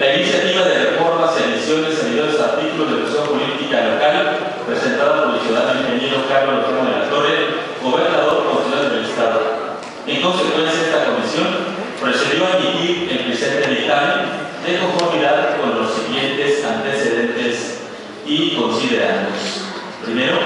La iniciativa de reformas y adiciones a diversos artículos de la Constitución Política Local, presentada por el ciudadano ingeniero Carlos Lozano de la Torre, gobernador constitucional del Estado. En consecuencia, esta comisión procedió a emitir el presente dictamen de conformidad con los siguientes antecedentes y considerandos. Primero,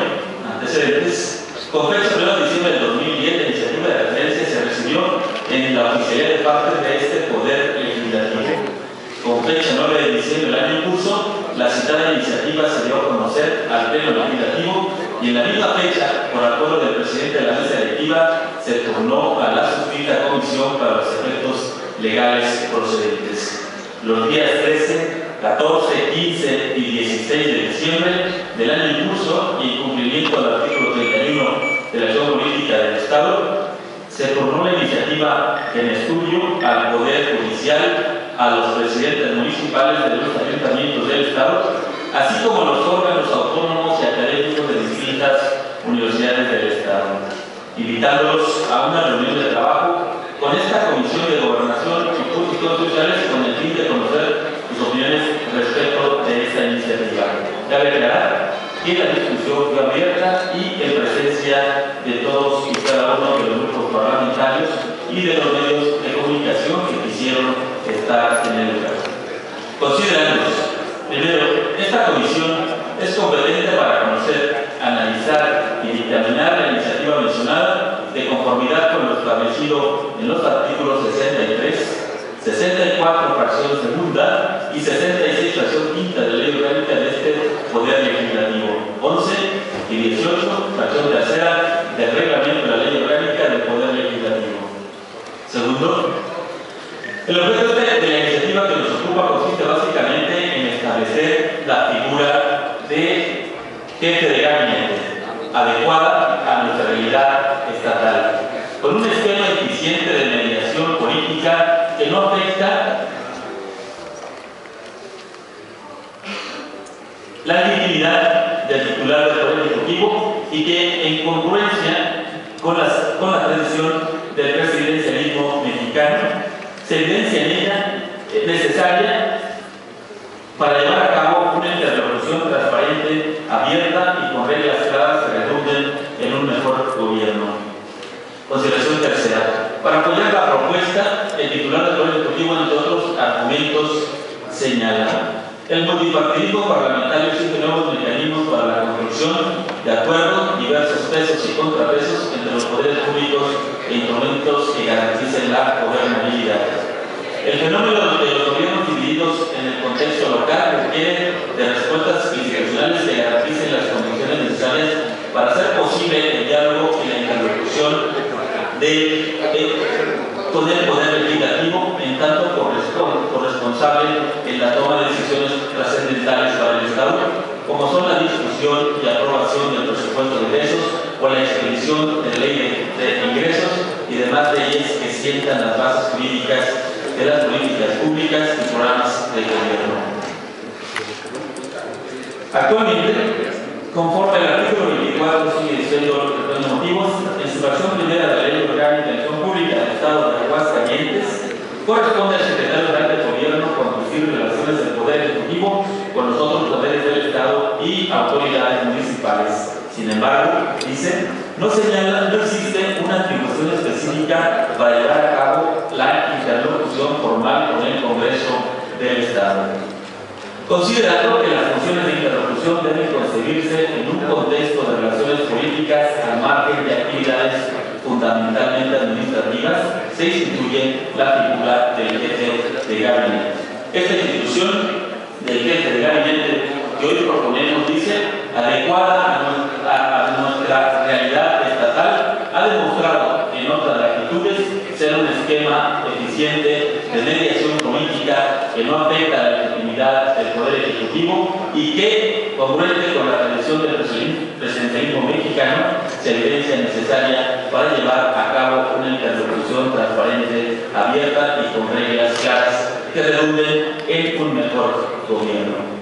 antecedentes. Con fecha 1 de diciembre del 2010, la iniciativa de referencia se recibió en la oficialía de parte de este Poder Legislativo. Con fecha 9 de diciembre del año en curso, la citada iniciativa se dio a conocer al Pleno Legislativo y en la misma fecha, por acuerdo del presidente de la mesa directiva, se turnó a la suscrita comisión para los efectos legales procedentes. Los días 13, 14, 15 y 16 de diciembre del año en curso y en cumplimiento del artículo 31 de la Constitución Política del Estado, se turnó la iniciativa en estudio al Poder Judicial, a los presidentes municipales de los ayuntamientos del Estado, así como a los órganos autónomos y académicos de distintas universidades del Estado, invitándolos a una reunión de trabajo con esta Comisión de Gobernación y Puntos Constitucionales con el fin de conocer sus opiniones respecto de esta iniciativa. Cabe aclarar que la discusión fue abierta y en presencia de todos y cada uno de los grupos parlamentarios y de los medios de comunicación que quisieron estar en el lugar. Considerando, primero, esta comisión es competente para conocer, analizar y dictaminar la iniciativa mencionada de conformidad con lo establecido en los artículos 63, 64 fracción segunda y 66 fracción quinta de la Ley Orgánica de este Poder Legislativo, 11 y 18 fracción tercera del Reglamento de la Ley Orgánica del Poder Legislativo. Segundo, el objeto de la iniciativa que nos ocupa consiste básicamente en establecer la figura de jefe de gabinete adecuada a nuestra realidad estatal, con un esquema eficiente de mediación política que no afecta la legitimidad del titular del Poder Ejecutivo y que, en congruencia con la tradición del presidencialismo mexicano, se evidencia en ella necesaria para llevar a cabo una interlocución transparente, abierta y con reglas claras que redunden en un mejor gobierno. Consideración tercera. Para apoyar la propuesta, el titular del Poder Ejecutivo, entre otros argumentos, señala: el multipartidismo parlamentario exige nuevos mecanismos para la construcción de acuerdos, diversos pesos y contrapesos entre los poderes públicos e instrumentos que garanticen la gobernabilidad. El fenómeno de los gobiernos divididos en el contexto local requiere de respuestas institucionales que garanticen las condiciones necesarias para hacer posible el diálogo y la interlocución con el Poder Legislativo, en tanto corresponsable en la toma de decisiones trascendentales para el Estado, como son la discusión y aprobación del presupuesto de ingresos o la expedición de ley de ingresos y demás leyes que sientan las bases jurídicas de las políticas públicas y programas de gobierno. Actualmente, conforme al artículo 24, sigue diciendo los motivos, en su versión primera de la Ley Orgánica de Acción Pública del Estado de Aguascalientes, corresponde al secretario general del Gobierno conducir relaciones del Poder Ejecutivo con los otros poderes del Estado y autoridades municipales. Sin embargo, dice, no existe una atribución específica para llevar a cabo la interlocución formal con el Congreso del Estado. Considerando que las funciones de interlocución deben concebirse en un contexto de relaciones políticas al margen de actividades fundamentalmente administrativas, se instituye la figura del jefe de gabinete. Esta institución del jefe de gabinete que hoy proponemos, dice, adecuada a nuestra realidad estatal, ha demostrado en otras latitudes ser un esquema eficiente de mediación política que no afecta a la legitimidad del Poder Ejecutivo y que, congruente con la tradición del presidencialismo mexicano, se evidencia necesaria para llevar a cabo una interlocución transparente, abierta y con reglas claras que redunden en un mejor gobierno.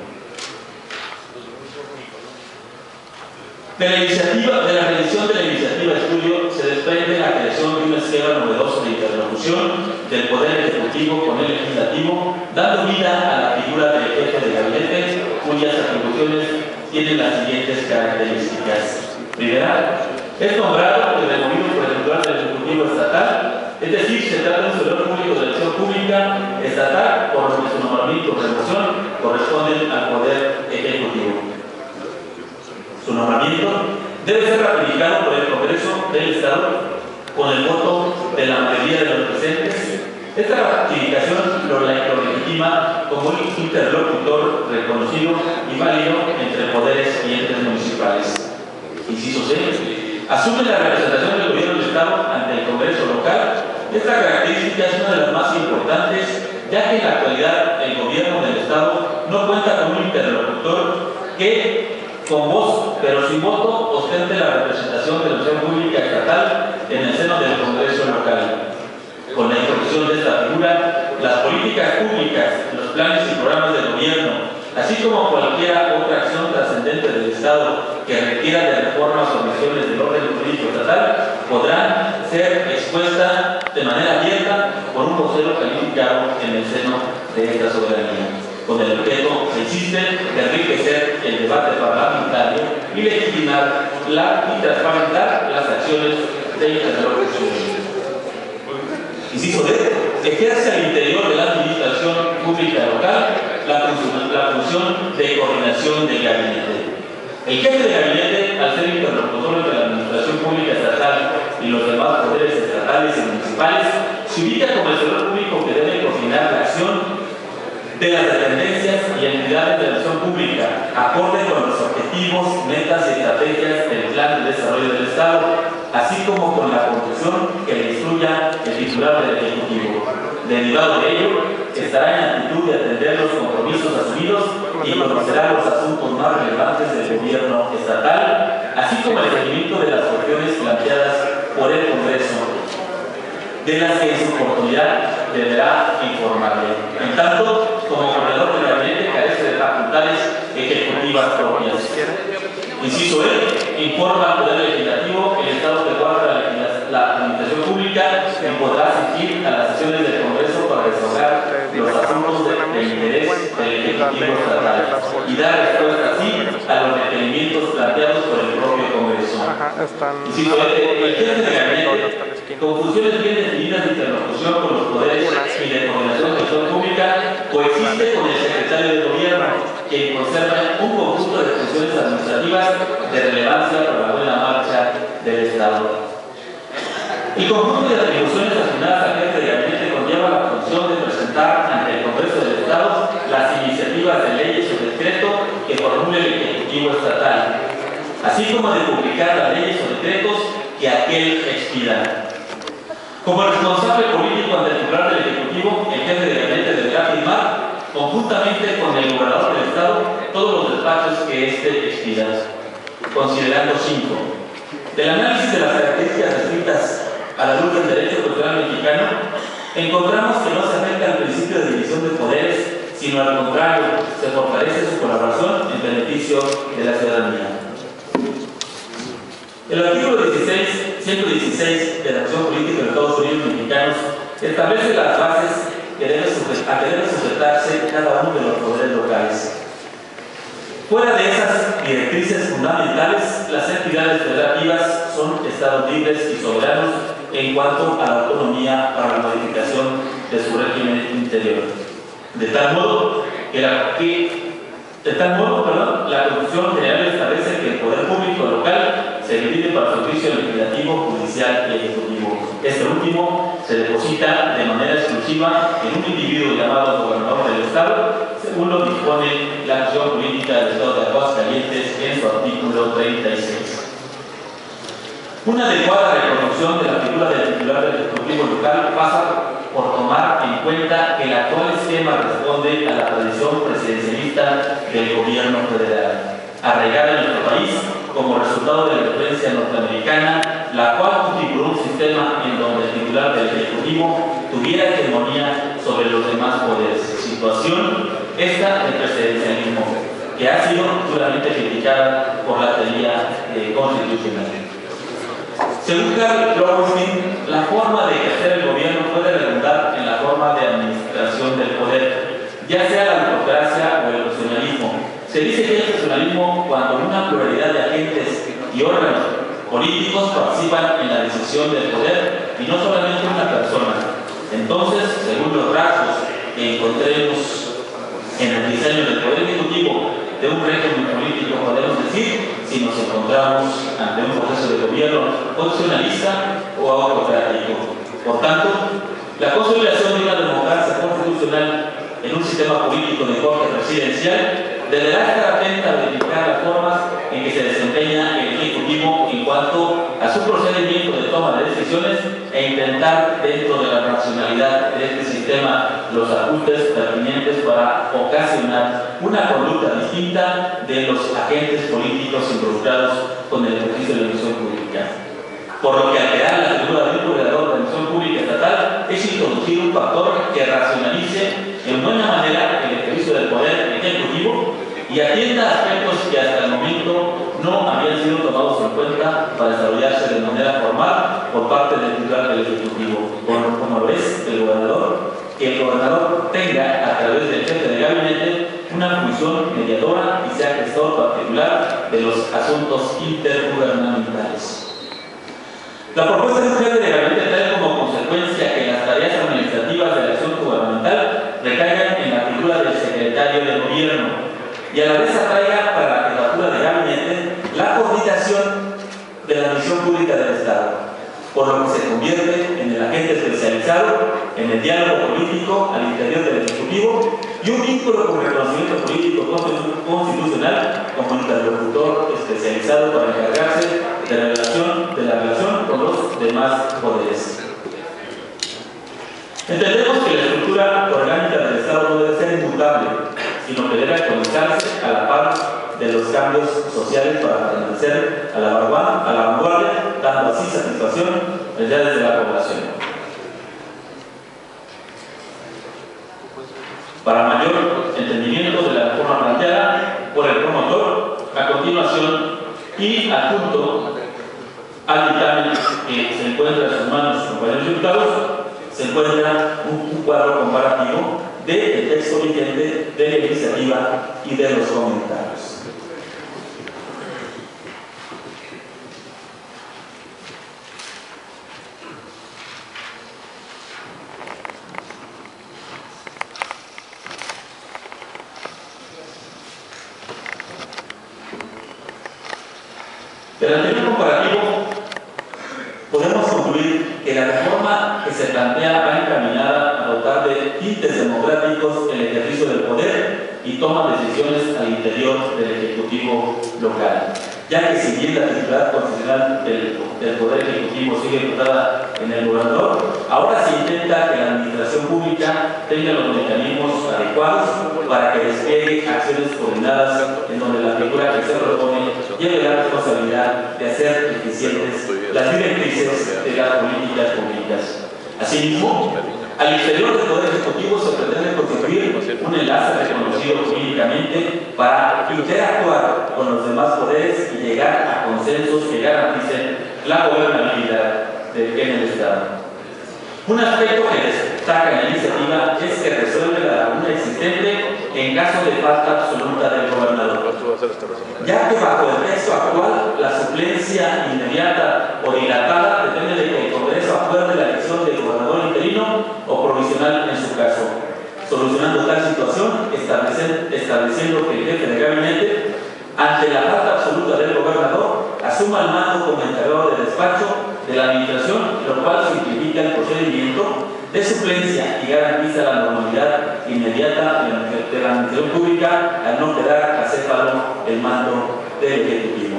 De la revisión de la iniciativa de estudio se desprende la creación de un esquema novedoso de interlocución del Poder Ejecutivo con el Legislativo, dando vida a la figura del jefe de gabinete, cuyas atribuciones tienen las siguientes características. Primera, es nombrado y removido por el titular del Ejecutivo Estatal, es decir, se trata de un servidor público de elección pública estatal, por lo que su nombramiento o remoción corresponden al Poder Ejecutivo. Su nombramiento debe ser ratificado por el Congreso del Estado con el voto de la mayoría de los presentes. Esta ratificación lo legitima como un interlocutor reconocido y válido entre poderes y entes municipales. Inciso C. Asume la representación del Gobierno del Estado ante el Congreso local. Esta característica es una de las más importantes, ya que en la actualidad el Gobierno del Estado no cuenta con un interlocutor que, con voz pero sin voto, ostente la representación de la opción pública estatal en el seno del Congreso local. Con la introducción de esta figura, las políticas públicas, los planes y programas del gobierno, así como cualquier otra acción trascendente del Estado que requiera de reformas o misiones del orden jurídico estatal, podrán ser expuestas de manera abierta por un vocero calificado en el seno de esta soberanía, con el objeto, insiste, de enriquecer el debate parlamentario y legitimar y transparentar las acciones de interlocución. Inciso D. Ejerce al interior de la administración pública local la función de coordinación del gabinete. El jefe de gabinete, al ser interlocutor de la administración pública estatal y los demás poderes estatales y municipales, se ubica como el servidor público que debe coordinar la acción de las dependencias y entidades de la acción pública, acorde con los objetivos, metas y estrategias del Plan de Desarrollo del Estado, así como con la conducción que le instruya el titular del Ejecutivo. Derivado de ello, estará en actitud de atender los compromisos asumidos y conocerá los asuntos más relevantes del gobierno estatal, así como el seguimiento de las cuestiones planteadas por el Congreso, de las que en su oportunidad deberá informarle. En tanto, como coordinador del gabinete carece de facultades ejecutivas propias. Inciso E. Informa al Poder Legislativo el estado que guarda la administración pública y podrá asistir a las sesiones del Congreso para desahogar los asuntos de interés del Ejecutivo estatal y dar respuesta así a los requerimientos planteados por el propio Congreso. Inciso E. El jefe de gabinete, con funciones bien definidas de interlocución con los poderes y de coordinación de acción pública, coexiste con el secretario de Gobierno, quien conserva un conjunto de funciones administrativas de relevancia para la buena marcha del Estado. El conjunto de atribuciones asignadas al jefe de gabinete conlleva la función de presentar ante el Congreso del Estado las iniciativas de leyes o decreto que formule el Ejecutivo Estatal, así como de publicar las leyes o decretos que aquel expida. Como responsable político ante el titular del Ejecutivo, el jefe de gabinete deberá firmar, conjuntamente con el gobernador del Estado, todos los despachos que éste expida, considerando 5. Del análisis de las características descritas a la luz del derecho constitucional mexicano, encontramos que no se afecta al principio de división de poderes, sino al contrario, se fortalece su colaboración en beneficio de la ciudadanía. El artículo 116 de la Acción Política de los Estados Unidos Mexicanos establece las bases a que debe sujetarse cada uno de los poderes locales. Fuera de esas directrices fundamentales, las entidades federativas son estados libres y soberanos en cuanto a la autonomía para la modificación de su régimen interior. De tal modo, la Constitución General establece que el poder público local se divide para su juicio legislativo, judicial y ejecutivo. Este último se deposita de manera exclusiva en un individuo llamado gobernador del Estado, según lo dispone la acción política del Estado de Aguascalientes en su artículo 36. Una adecuada reconstrucción de la figura del titular del Ejecutivo local pasa por tomar en cuenta que el actual esquema responde a la tradición presidencialista del gobierno federal, arraigada en nuestro país como resultado de la influencia norteamericana, la cual configuró un sistema en donde el titular del Ejecutivo tuviera hegemonía sobre los demás poderes. Situación esta del presidencialismo, que ha sido duramente criticada por la teoría constitucional. Según Karl Lowenstein, la forma de ejercer el gobierno puede redundar en la forma de administración del poder, ya sea la autocracia o el personalismo. Se dice que el personalismo cuando una pluralidad de agentes y órganos políticos participan en la decisión del poder y no solamente una persona. Entonces, según los rasgos que encontremos en el diseño del poder ejecutivo de un régimen político, podemos decir si nos encontramos ante un proceso de gobierno constitucionalista o autocrático. Por tanto, la consolidación de una democracia constitucional en un sistema político de corte presidencial deberá estar atenta a verificar las formas en que se desempeña el Ejecutivo en cuanto a su procedimiento de toma de decisiones e intentar, dentro de la racionalidad de este sistema, los ajustes pertinentes para ocasionar una conducta distinta de los agentes políticos involucrados con el ejercicio de la misión pública. Por lo que al crear la figura de un proveedor de la misión pública estatal es introducir un factor que racionalice en buena manera el ejercicio del poder ejecutivo y atienda aspectos que hasta el momento no habían sido tomados en cuenta para desarrollarse de manera formal por parte del titular del Ejecutivo, como lo es el gobernador, que el gobernador tenga a través del jefe de gabinete una función mediadora y sea gestor particular de los asuntos intergubernamentales. La propuesta de un jefe de gabinete trae como consecuencia que las tareas administrativas de la acción gubernamental recaigan en la figura del secretario de gobierno y a la vez atraiga para la jefatura de gabinete la coordinación de la misión pública del Estado, por lo que se convierte en el agente especializado en el diálogo político al interior del Ejecutivo y un vínculo con reconocimiento político constitucional como interlocutor especializado para encargarse de la relación con los demás poderes. Entendemos que la estructura orgánica del Estado no debe ser inmutable, sino que debe actualizarse a la par de los cambios sociales para permanecer a la vanguardia, dando así satisfacción a las necesidades de la población. Para mayor entendimiento de la reforma planteada por el promotor, a continuación y adjunto al dictamen que se encuentra en sus manos, compañeros diputados, se encuentra un cuadro comparativo del texto vigente de la iniciativa y de los comentarios. Del anterior comparativo, podemos concluir que la reforma que se plantea va encaminada a dotar de tintes democráticos el ejercicio del poder y toma decisiones al interior del Ejecutivo local, ya que si bien la titularidad constitucional del Poder Ejecutivo sigue dotada en el gobernador, ahora se intenta que la administración pública tenga los mecanismos adecuados para que despliegue acciones coordinadas en donde la figura que se propone lleve la responsabilidad de hacer eficientes las directrices de las políticas públicas. Asimismo, al exterior del Poder Ejecutivo se pretende constituir un enlace reconocido jurídicamente para interactuar con los demás poderes y llegar a consensos que garanticen la gobernabilidad en el Estado. Un aspecto que destaca en la iniciativa es que resuelve la laguna existente en caso de falta absoluta del gobernador, ya que bajo el texto actual la suplencia inmediata o dilatada depende de que el Congreso acuerde la elección del gobernador interino o provisional en su caso, solucionando tal situación estableciendo que el jefe de gabinete, ante la falta absoluta del gobernador, asuma el mando como encargado de despacho de la administración, lo cual simplifica el procedimiento de suplencia y garantiza la normalidad inmediata de la administración pública al no quedar acéfalo el mando del Ejecutivo.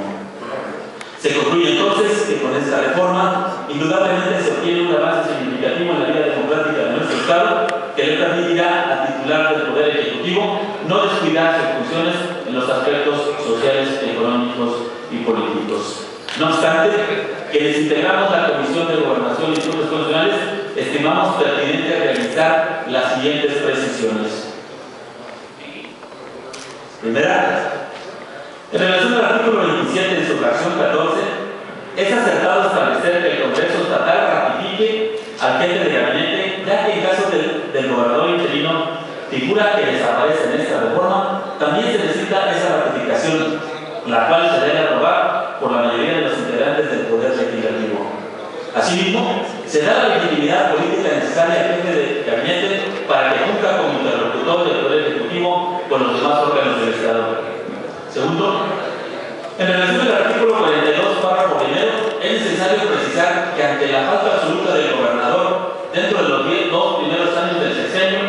Se concluye entonces que con esta reforma indudablemente se obtiene un avance significativo en la vida democrática de nuestro Estado que le permitirá al titular del Poder Ejecutivo no descuidar sus funciones en los aspectos sociales, económicos y políticos. No obstante, quienes integramos la Comisión de Gobernación y Asuntos Constitucionales estimamos pertinente realizar las siguientes precisiones. Primera, en relación al artículo 27 de su fracción 14, es acertado establecer que el Congreso Estatal ratifique al jefe de gabinete, ya que en caso del gobernador interino, figura que desaparece en esta reforma, también se necesita esa ratificación, la cual se debe aprobar por la mayoría de los integrantes del Poder Legislativo. Asimismo, se da la legitimidad política necesaria al jefe de gabinete para que cumpla como interlocutor del Poder Ejecutivo con los demás órganos del Estado. Segundo, en relación al artículo 42, párrafo primero, es necesario precisar que ante la falta absoluta del gobernador dentro de los 2 primeros años del sexenio,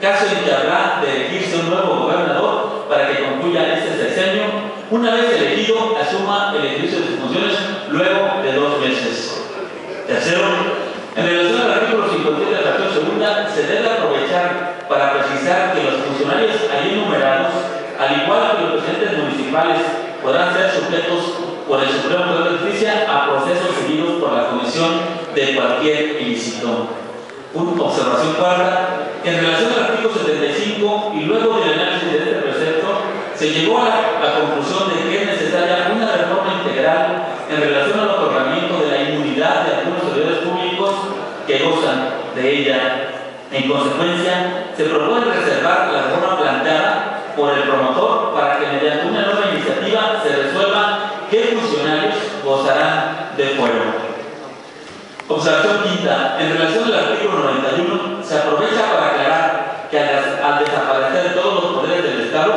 caso en que habrá de elegirse un nuevo gobernador para que concluya este sexenio, una vez elegido, asuma el ejercicio de sus funciones luego de 2 meses. Tercero, en relación al artículo 57 de la fracción segunda, se debe aprovechar para precisar que los funcionarios allí enumerados, al igual que los presidentes municipales, podrán ser sujetos por el Supremo Tribunal de Justicia a procesos seguidos por la comisión de cualquier ilícito. Observación cuarta, en relación al artículo 75 y luego del análisis de este precepto, se llegó a la conclusión de que es necesaria una reforma integral en relación al otorgamiento de la inmunidad de algunos servidores públicos que gozan de ella. En consecuencia, se propone reservar la reforma planteada por el promotor para que mediante una nueva iniciativa se resuelva qué funcionarios gozarán de fuero. Observación quinta, en relación al artículo 91, se aprovecha para aclarar que al desaparecer todos los poderes del Estado,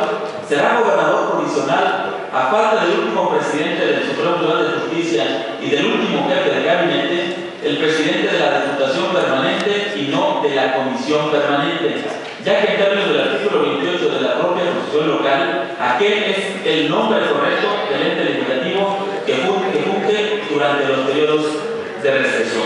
será gobernador provisional, a falta del último presidente del Supremo Tribunal de Justicia y del último jefe de gabinete, el presidente de la Diputación Permanente y no de la Comisión Permanente, ya que en términos del artículo 28 de la propia Constitución local, aquel es el nombre correcto del ente legislativo que funge durante los periodos de receso.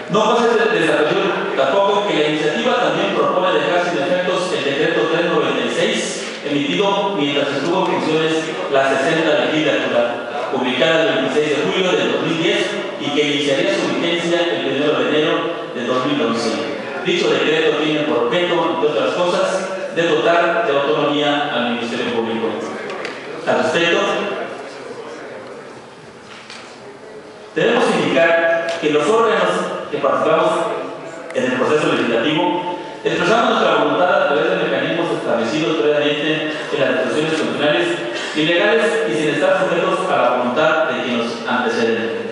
No pasa desapercibido tampoco que la iniciativa también propone dejar sin efectos el decreto 396 emitido mientras estuvo en funciones la 60 legislatura, publicada el 26 de julio del 2010 y que iniciaría su vigencia el 1 de enero de 2011. Dicho decreto tiene por objeto, entre otras cosas, de dotar de autonomía al Ministerio Público. Al respecto, debemos indicar que los órganos que participamos en el proceso legislativo expresamos nuestra voluntad a través de mecanismos establecidos previamente en las instituciones constitucionales y legales y sin estar sujetos a la voluntad de quienes nos anteceden.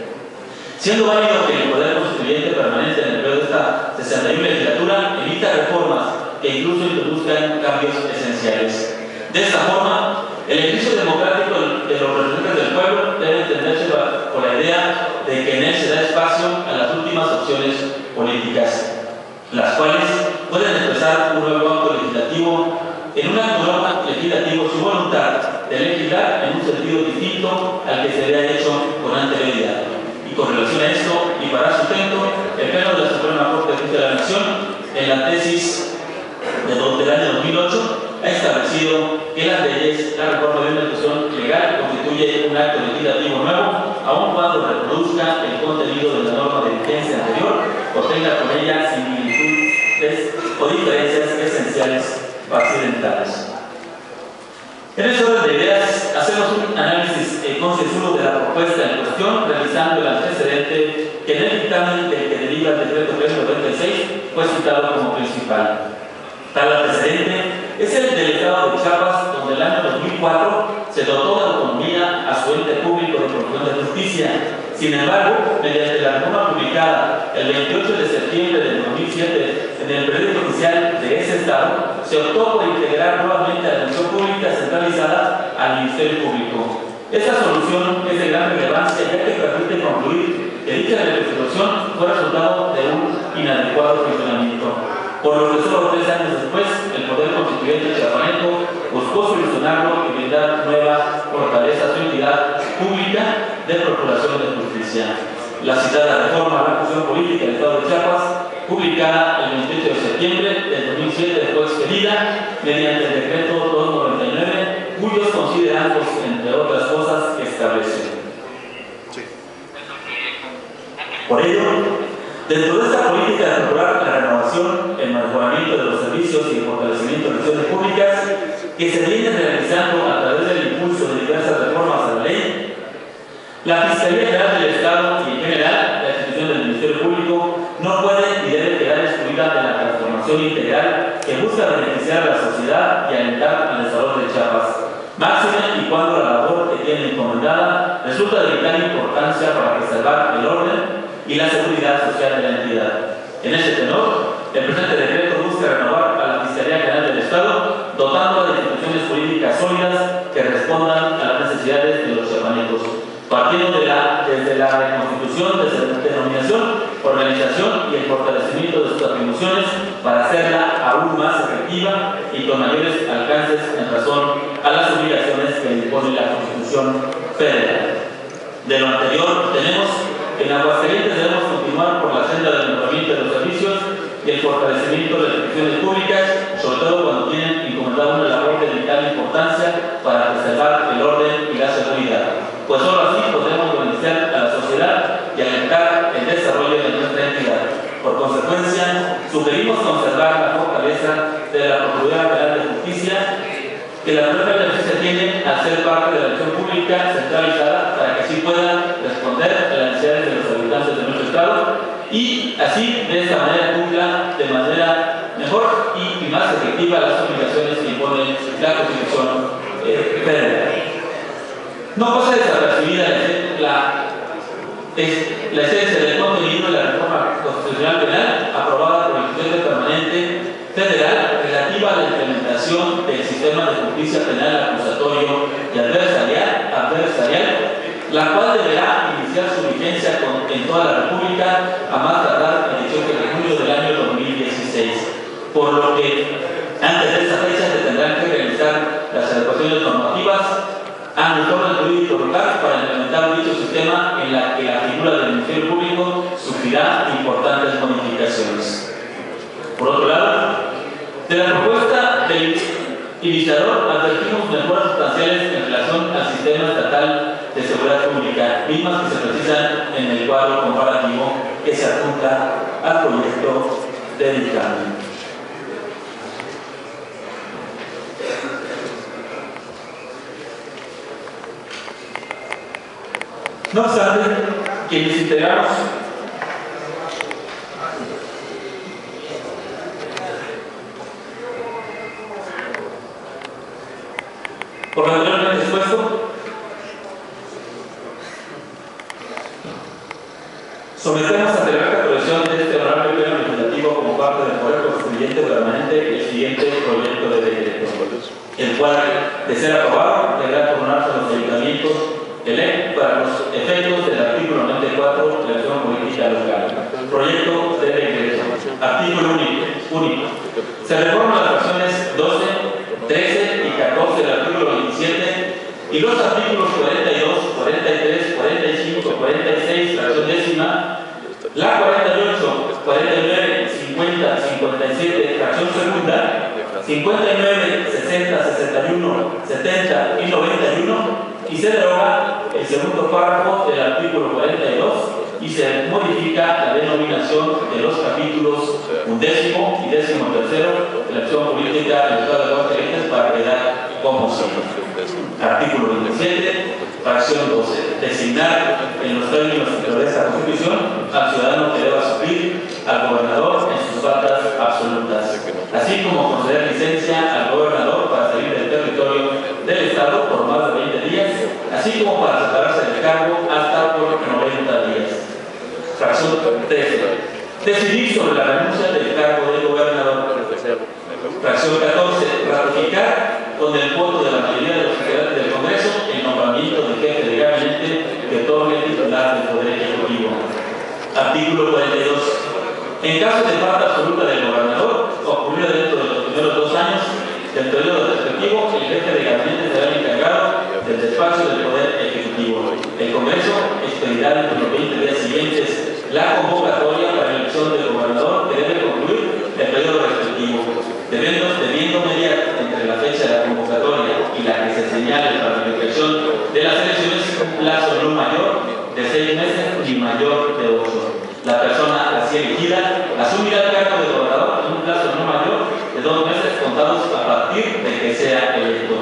Siendo válido que el Poder Constituyente permanente en el periodo de esta 61 legislatura emita reformas que incluso introduzcan cambios esenciales. De esta forma, el ejercicio democrático de los representantes del pueblo debe entenderse por la idea de que en él se da espacio a las últimas opciones políticas, las cuales pueden expresar un nuevo acto legislativo en un acto legislativo su voluntad de legislar en un sentido distinto al que se había hecho con anterioridad. Y con relación a esto, y para sustento, el Pleno de la Suprema Corte de Justicia de la Nación, en la tesis del año 2008, ha establecido que las leyes, la reforma de una institución legal constituye un acto legislativo nuevo, aun cuando reproduzca el contenido de la norma de vigencia anterior o tenga con ella similitudes o diferencias esenciales o accidentales. En este orden de ideas, hacemos un análisis concienzudo de la propuesta en cuestión, revisando el antecedente que en el dictamen del que deriva el decreto 396 fue citado como principal. Tal antecedente es el del Estado de Chiapas, donde el año 2004 se dotó de autonomía a su ente público de Procuración de Justicia. Sin embargo, mediante la reforma publicada el 28 de septiembre del 2007 en el periódico oficial de ese Estado, se optó por integrar nuevamente a la Administración Pública centralizada al Ministerio Público. Esta solución es de gran relevancia, ya que permite concluir que dicha reconstrucción fue resultado de un inadecuado funcionamiento, por lo que solo 3 años después el Poder Constituyente chiapaneco buscó solucionarlo y brindar nueva fortaleza a su entidad pública de Procuración de Justicia. La citada reforma a la función política del Estado de Chiapas, publicada el 28 de septiembre del 2007, fue expedida mediante el decreto 299, cuyos considerandos, entre otras cosas, establecen. Por ello, dentro de esta política de procurar la renovación, el mejoramiento de los servicios y el fortalecimiento de las instituciones públicas, que se vienen realizando a través del impulso de diversas reformas a la ley, la Fiscalía General del Estado y en general la institución del Ministerio Público no puede y debe quedar excluida de la transformación integral que busca beneficiar a la sociedad y alentar al desarrollo de Chiapas, máxime y cuando la labor que tiene encomendada resulta de vital importancia para preservar el orden y la seguridad social de la entidad. En ese tenor, el presente decreto busca renovar a la Fiscalía General del Estado, dotándola de instituciones jurídicas sólidas que respondan a las necesidades de los chiapanecos, partiendo desde la reconstitución de su denominación, organización y el fortalecimiento de sus atribuciones para hacerla aún más efectiva y con mayores alcances en razón a las obligaciones que impone la Constitución Federal. De lo anterior, tenemos que en Aguascalientes debemos continuar por la senda del mejoramiento de los servicios y el fortalecimiento de las instituciones públicas, sobre todo cuando tienen encomendado una labor de vital importancia para preservar el orden y la seguridad, pues solo así podremos beneficiar a la sociedad y alentar el desarrollo de nuestra entidad. Por consecuencia, sugerimos conservar la fortaleza de la Procuraduría General de Justicia, que la Procuraduría de Justicia tiene al ser parte de la acción pública centralizada para que así pueda responder a las necesidades de los habitantes de nuestro Estado y así de esta manera cumpla de manera mejor y más efectiva las obligaciones que impone la Constitución Federal. No pasa desapercibida la esencia del contenido de la reforma constitucional penal aprobada por el Consejo Permanente Federal relativa a la implementación del sistema de justicia penal acusatorio y adversarial, la cual deberá iniciar su vigencia en toda la República a más tardar el 18 de julio del año 2016, por lo que antes de esa fecha se tendrán que realizar las adecuaciones normativas a nuestro orden jurídico local para implementar dicho sistema en la que la figura del Ministerio Público sufrirá importantes modificaciones. Por otro lado, de la propuesta del iniciador advertimos mejoras sustanciales en relación al sistema estatal de seguridad pública, mismas que se precisan en el cuadro comparativo que se adjunta al proyecto de dictamen. No obstante, quienes integramos por lo anteriormente expuesto, sometemos ante la actualización de este honorable pleno legislativo como parte del Poder Constituyente Permanente el siguiente proyecto de decreto, el cual, de ser aprobado, deberá turnarse a los ayuntamientos de ley para los efectos del artículo 94 de la acción política local. Proyecto de decreto. Artículo único. Se reforman las fracciones 12, 13 y 14 del artículo 27 y los artículos 42, 43, 45, 46, fracción décima, la 48, 49, 50, 57, fracción segunda, 59, 60, 61, 70 y 91, y se deroga el segundo párrafo del artículo 42 y se modifica la denominación de los capítulos 11º y 13º de la acción política del Estado de Aguascalientes para quedar como sigue. Artículo 27, fracción 12. Designar en los términos de esta Constitución al ciudadano que deba suplir al gobernador en sus faltas absolutas, así como conceder licencia al gobernador para salir del territorio del Estado por más de 20 días, así como para separarse del cargo hasta por 90 días. Fracción 13. Decidir sobre la renuncia del cargo de gobernador. Fracción 14. Ratificar con el voto de la mayoría de los integrantes del Congreso el nombramiento del jefe de gabinete que otorgue el titular del Poder Ejecutivo. Artículo 42. En caso de falta absoluta del gobernador, ocurrido dentro de los primeros 2 años del periodo respectivo, el jefe de gabinete será el encargado del despacho del Poder Ejecutivo. El Congreso expedirá dentro de los 20 días siguientes la convocatoria para la elección del gobernador que debe concluir el periodo respectivo, debiendo mediar entre la fecha de la convocatoria y la que se señale para la elección de las elecciones un plazo no mayor de 6 meses ni mayor de 8. La persona así elegida asumirá el cargo de gobernador en un plazo no mayor de 2 meses contados a partir partir de que sea electo.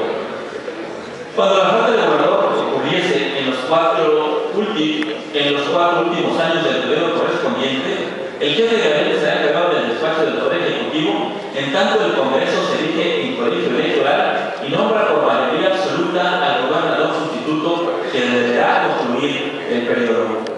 Cuando la falta de gobernador ocurriese en los cuatro últimos años del periodo correspondiente, el jefe de gabinete será encargado del despacho del Poder Ejecutivo, en tanto el Congreso se elige en colegio electoral y nombra por mayoría absoluta al gobernador sustituto que deberá concluir el periodo.